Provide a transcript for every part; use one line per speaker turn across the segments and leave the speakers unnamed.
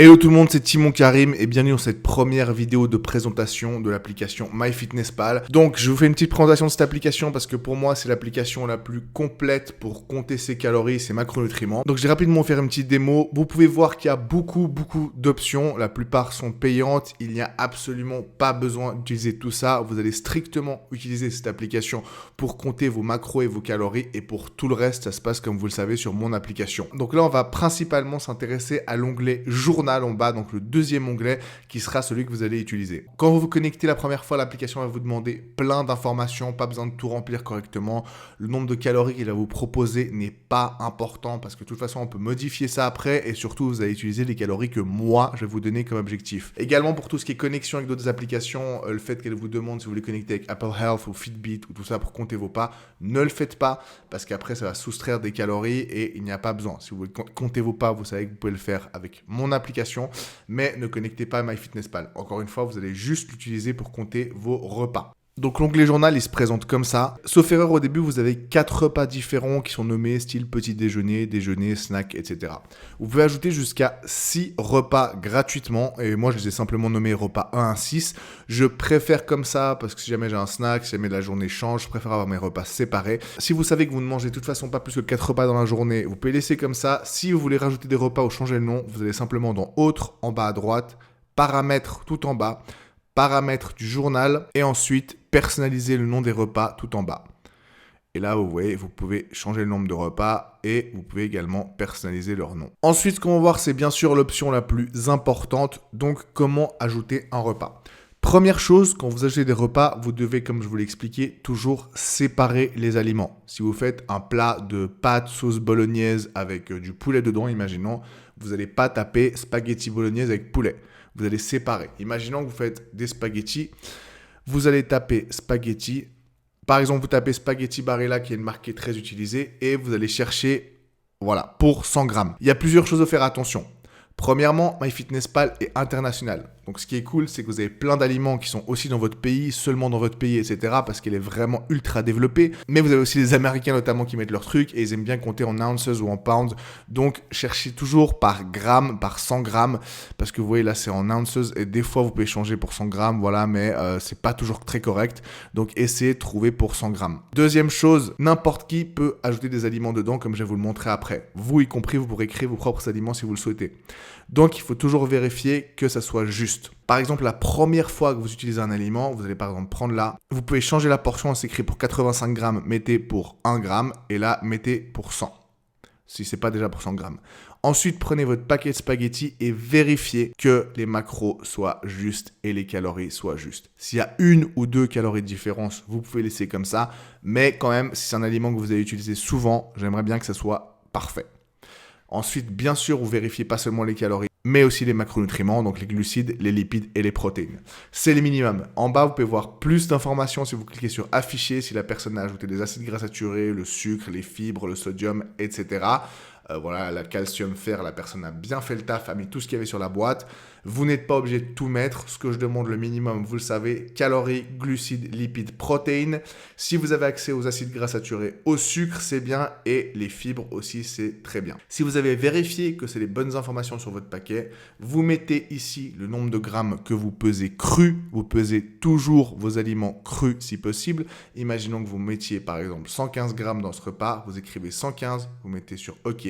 Hello tout le monde, c'est Timon Karim et bienvenue dans cette première vidéo de présentation de l'application MyFitnessPal. Donc je vous fais une petite présentation de cette application parce que pour moi c'est l'application la plus complète pour compter ses calories, ses macronutriments. Donc je vais rapidement faire une petite démo. Vous pouvez voir qu'il y a beaucoup d'options, la plupart sont payantes. Il n'y a absolument pas besoin d'utiliser tout ça. Vous allez strictement utiliser cette application pour compter vos macros et vos calories et pour tout le reste ça se passe comme vous le savez sur mon application. Donc là on va principalement s'intéresser à l'onglet journal en bas, donc le deuxième onglet qui sera celui que vous allez utiliser. Quand vous vous connectez la première fois, l'application va vous demander plein d'informations, pas besoin de tout remplir correctement. Le nombre de calories qu'il va vous proposer n'est pas important parce que de toute façon on peut modifier ça après et surtout vous allez utiliser les calories que moi je vais vous donner comme objectif. Également pour tout ce qui est connexion avec d'autres applications, le fait qu'elle vous demande si vous voulez connecter avec Apple Health ou Fitbit ou tout ça pour compter vos pas, ne le faites pas parce qu'après ça va soustraire des calories et il n'y a pas besoin. Si vous voulez compter vos pas, vous savez que vous pouvez le faire avec mon application, mais ne connectez pas à MyFitnessPal. Encore une fois, vous allez juste l'utiliser pour compter vos repas. Donc l'onglet journal, il se présente comme ça. Sauf erreur, au début, vous avez 4 repas différents qui sont nommés style petit déjeuner, déjeuner, snack, etc. Vous pouvez ajouter jusqu'à 6 repas gratuitement. Et moi, je les ai simplement nommés repas 1 à 6. Je préfère comme ça parce que si jamais j'ai un snack, si jamais la journée change, je préfère avoir mes repas séparés. Si vous savez que vous ne mangez de toute façon pas plus que 4 repas dans la journée, vous pouvez laisser comme ça. Si vous voulez rajouter des repas ou changer le nom, vous allez simplement dans Autres, en bas à droite, Paramètres tout en bas, Paramètres du journal et ensuite personnaliser le nom des repas tout en bas. Et là, vous voyez, vous pouvez changer le nombre de repas et vous pouvez également personnaliser leur nom. Ensuite, ce qu'on va voir, c'est bien sûr l'option la plus importante. Donc, comment ajouter un repas. Première chose, quand vous ajoutez des repas, vous devez, comme je vous l'ai expliqué, toujours séparer les aliments. Si vous faites un plat de pâtes sauce bolognaise avec du poulet dedans, imaginons, vous n'allez pas taper spaghetti bolognaise avec poulet. Vous allez séparer. Imaginons que vous faites des spaghettis. Vous allez taper spaghetti. Par exemple, vous tapez spaghetti Barilla, qui est une marque qui est très utilisée, et vous allez chercher, voilà, pour 100 grammes. Il y a plusieurs choses à faire attention. Premièrement, MyFitnessPal est international. Donc ce qui est cool, c'est que vous avez plein d'aliments qui sont aussi dans votre pays, seulement dans votre pays, etc. parce qu'elle est vraiment ultra développée. Mais vous avez aussi les Américains notamment qui mettent leurs trucs et ils aiment bien compter en ounces ou en pounds. Donc cherchez toujours par gramme, par 100 grammes, parce que vous voyez là c'est en ounces et des fois vous pouvez changer pour 100 grammes, voilà, mais c'est pas toujours très correct. Donc essayez de trouver pour 100 grammes. Deuxième chose, n'importe qui peut ajouter des aliments dedans comme je vais vous le montrer après. Vous y compris, vous pourrez créer vos propres aliments si vous le souhaitez. Donc il faut toujours vérifier que ça soit juste. Par exemple, la première fois que vous utilisez un aliment, vous allez par exemple prendre là, vous pouvez changer la portion, c'est écrit pour 85 grammes, mettez pour 1 gramme, et là, mettez pour 100, si ce n'est pas déjà pour 100 grammes. Ensuite, prenez votre paquet de spaghettis et vérifiez que les macros soient justes et les calories soient justes. S'il y a 1 ou 2 calories de différence, vous pouvez laisser comme ça, mais quand même, si c'est un aliment que vous allez utiliser souvent, j'aimerais bien que ça soit parfait. Ensuite, bien sûr, vous vérifiez pas seulement les calories, mais aussi les macronutriments, donc les glucides, les lipides et les protéines. C'est les minimums. En bas, vous pouvez voir plus d'informations si vous cliquez sur afficher, si la personne a ajouté des acides gras saturés, le sucre, les fibres, le sodium, etc. Voilà, le calcium, fer, la personne a bien fait le taf, a mis tout ce qu'il y avait sur la boîte. Vous n'êtes pas obligé de tout mettre. Ce que je demande, le minimum, vous le savez, calories, glucides, lipides, protéines. Si vous avez accès aux acides gras saturés, au sucre, c'est bien. Et les fibres aussi, c'est très bien. Si vous avez vérifié que c'est les bonnes informations sur votre paquet, vous mettez ici le nombre de grammes que vous pesez cru. Vous pesez toujours vos aliments crus si possible. Imaginons que vous mettiez par exemple 115 grammes dans ce repas. Vous écrivez 115, vous mettez sur OK.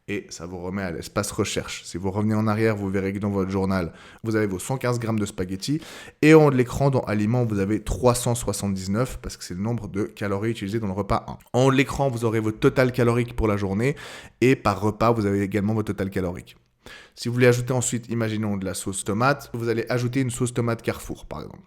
Et ça vous remet à l'espace recherche. Si vous revenez en arrière, vous verrez que dans votre journal, vous avez vos 115 grammes de spaghettis. Et en haut de l'écran, dans aliments, vous avez 379 parce que c'est le nombre de calories utilisées dans le repas 1. En haut de l'écran, vous aurez votre total calorique pour la journée. Et par repas, vous avez également votre total calorique. Si vous voulez ajouter ensuite, imaginons de la sauce tomate, vous allez ajouter une sauce tomate Carrefour, par exemple.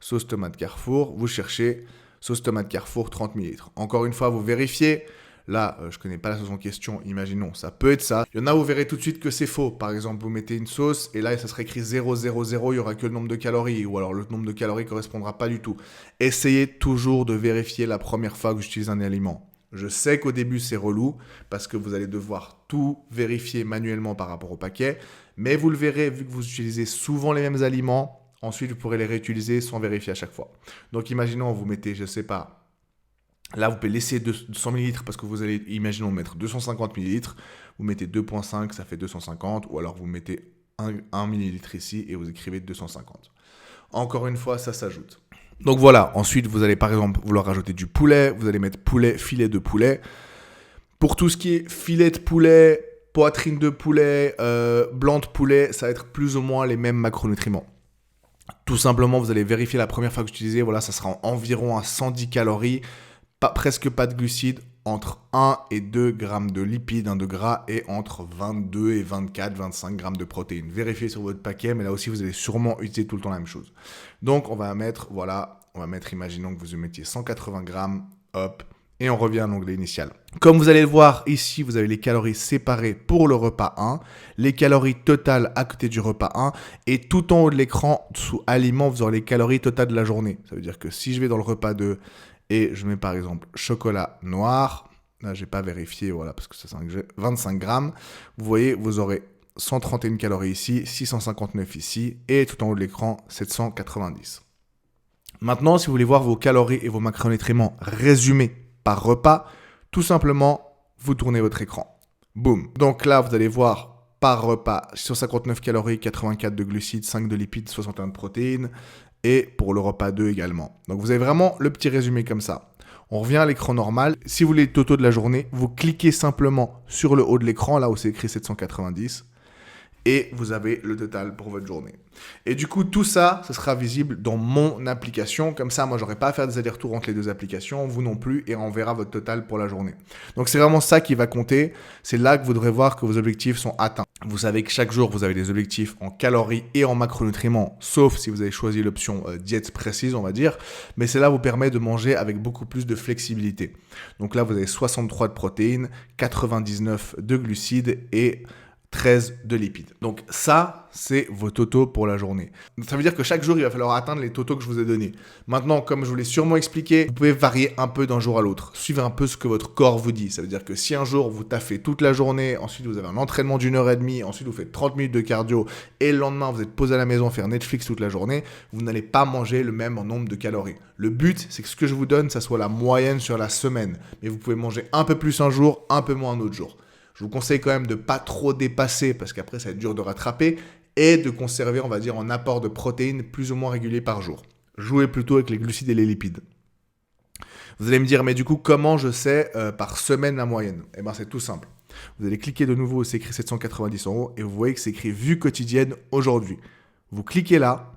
Sauce tomate Carrefour, vous cherchez sauce tomate Carrefour 30 ml. Encore une fois, vous vérifiez. Là, je ne connais pas la sauce en question, imaginons, ça peut être ça. Il y en a où vous verrez tout de suite que c'est faux. Par exemple, vous mettez une sauce et là, ça sera écrit 000, il n'y aura que le nombre de calories. Ou alors, le nombre de calories ne correspondra pas du tout. Essayez toujours de vérifier la première fois que vous utilisez un aliment. Je sais qu'au début, c'est relou parce que vous allez devoir tout vérifier manuellement par rapport au paquet. Mais vous le verrez, vu que vous utilisez souvent les mêmes aliments, ensuite, vous pourrez les réutiliser sans vérifier à chaque fois. Donc, imaginons, vous mettez, je ne sais pas, Là, vous pouvez laisser 200 ml parce que vous allez, imaginons, mettre 250 ml. Vous mettez 2,5, ça fait 250. Ou alors, vous mettez 1 ml ici et vous écrivez 250. Encore une fois, ça s'ajoute. Donc voilà, ensuite, vous allez par exemple vouloir rajouter du poulet. Vous allez mettre poulet, filet de poulet. Pour tout ce qui est filet de poulet, poitrine de poulet, blanc de poulet, ça va être plus ou moins les mêmes macronutriments. Tout simplement, vous allez vérifier la première fois que vous utilisez, voilà, ça sera environ à 110 calories, presque pas de glucides, entre 1 et 2 grammes de lipides, de gras, et entre 22 et 24, 25 grammes de protéines. Vérifiez sur votre paquet, mais là aussi, vous allez sûrement utiliser tout le temps la même chose. Donc, on va mettre, imaginons que vous mettiez 180 grammes, hop, et on revient à l'onglet initial. Comme vous allez le voir, ici, vous avez les calories séparées pour le repas 1, les calories totales à côté du repas 1, et tout en haut de l'écran, sous aliments, vous aurez les calories totales de la journée. Ça veut dire que si je vais dans le repas 2 et je mets par exemple chocolat noir, là, je n'ai pas vérifié, voilà, parce que c'est 25 grammes, vous voyez, vous aurez 131 calories ici, 659 ici, et tout en haut de l'écran, 790. Maintenant, si vous voulez voir vos calories et vos macronutriments résumés par repas, tout simplement, vous tournez votre écran. Boum. Donc là, vous allez voir par repas 659 calories, 84 de glucides, 5 de lipides, 61 de protéines. Et pour le repas 2 également. Donc vous avez vraiment le petit résumé comme ça. On revient à l'écran normal. Si vous voulez le toto de la journée, vous cliquez simplement sur le haut de l'écran, là où c'est écrit 790. Et vous avez le total pour votre journée. Et du coup, tout ça, ça sera visible dans mon application. Comme ça, moi, j'aurai pas à faire des allers-retours entre les deux applications, vous non plus, et on verra votre total pour la journée. Donc, c'est vraiment ça qui va compter. C'est là que vous devrez voir que vos objectifs sont atteints. Vous savez que chaque jour, vous avez des objectifs en calories et en macronutriments, sauf si vous avez choisi l'option diète précise, on va dire. Mais cela vous permet de manger avec beaucoup plus de flexibilité. Donc là, vous avez 63 de protéines, 99 de glucides et 13 de lipides. Donc ça, c'est vos totaux pour la journée. Ça veut dire que chaque jour, il va falloir atteindre les totaux que je vous ai donnés. Maintenant, comme je vous l'ai sûrement expliqué, vous pouvez varier un peu d'un jour à l'autre. Suivez un peu ce que votre corps vous dit. Ça veut dire que si un jour, vous taffez toute la journée, ensuite vous avez un entraînement d'1h30, ensuite vous faites 30 minutes de cardio, et le lendemain, vous êtes posé à la maison faire Netflix toute la journée, vous n'allez pas manger le même nombre de calories. Le but, c'est que ce que je vous donne, ça soit la moyenne sur la semaine. Mais vous pouvez manger un peu plus un jour, un peu moins un autre jour. Je vous conseille quand même de ne pas trop dépasser parce qu'après, ça va être dur de rattraper et de conserver, on va dire, un apport de protéines plus ou moins régulier par jour. Jouez plutôt avec les glucides et les lipides. Vous allez me dire, mais du coup, comment je sais par semaine la moyenne ? Eh bien, c'est tout simple. Vous allez cliquer de nouveau, c'est écrit 790 en haut et vous voyez que c'est écrit vue quotidienne aujourd'hui. Vous cliquez là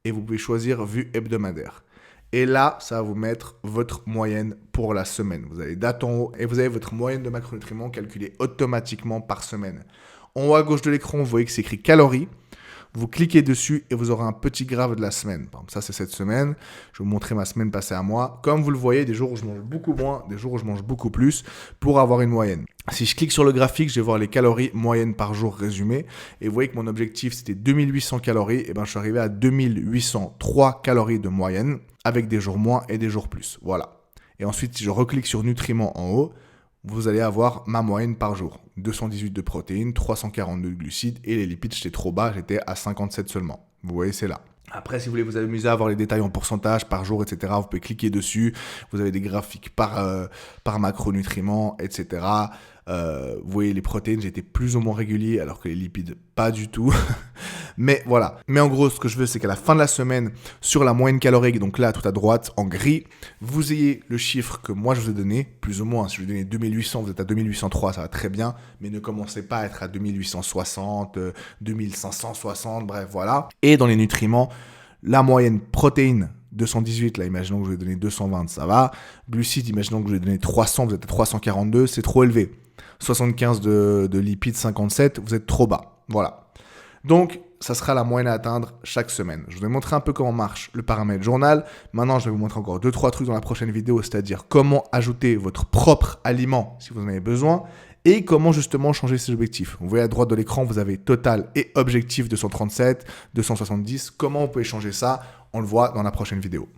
et vous pouvez choisir vue hebdomadaire. Et là, ça va vous mettre votre moyenne pour la semaine. Vous avez date en haut et vous avez votre moyenne de macronutriments calculée automatiquement par semaine. En haut à gauche de l'écran, vous voyez que c'est écrit calories. Vous cliquez dessus et vous aurez un petit graphe de la semaine. Par exemple, ça, c'est cette semaine. Je vais vous montrer ma semaine passée à moi. Comme vous le voyez, des jours où je mange beaucoup moins, des jours où je mange beaucoup plus pour avoir une moyenne. Si je clique sur le graphique, je vais voir les calories moyennes par jour résumées. Et vous voyez que mon objectif, c'était 2800 calories. Et bien, je suis arrivé à 2803 calories de moyenne avec des jours moins et des jours plus. Voilà. Et ensuite, si je reclique sur nutriments en haut, vous allez avoir ma moyenne par jour. 218 de protéines, 342 de glucides et les lipides, j'étais trop bas, j'étais à 57 seulement. Vous voyez, c'est là. Après, si vous voulez vous amuser à avoir les détails en pourcentage par jour, etc., vous pouvez cliquer dessus. Vous avez des graphiques par macronutriments, etc. Vous voyez, les protéines, j'étais plus ou moins régulier, alors que les lipides, pas du tout. Mais voilà. Mais en gros, ce que je veux, c'est qu'à la fin de la semaine, sur la moyenne calorique, donc là, tout à droite, en gris, vous ayez le chiffre que moi, je vous ai donné, plus ou moins. Si je vous ai donné 2800, vous êtes à 2803, ça va très bien. Mais ne commencez pas à être à 2860, 2560, bref, voilà. Et dans les nutriments, la moyenne protéines, 218, là, imaginons que je vous ai donné 220, ça va. Glucides, imaginons que je vous ai donné 300, vous êtes à 342, c'est trop élevé. 75 de lipides, 57, vous êtes trop bas. Voilà. Donc, ça sera la moyenne à atteindre chaque semaine. Je vous ai montré un peu comment marche le paramètre journal. Maintenant, je vais vous montrer encore 2-3 trucs dans la prochaine vidéo, c'est-à-dire comment ajouter votre propre aliment si vous en avez besoin et comment justement changer ses objectifs. Vous voyez à droite de l'écran, vous avez total et objectif 237, 270. Comment vous pouvez changer ça ? On le voit dans la prochaine vidéo.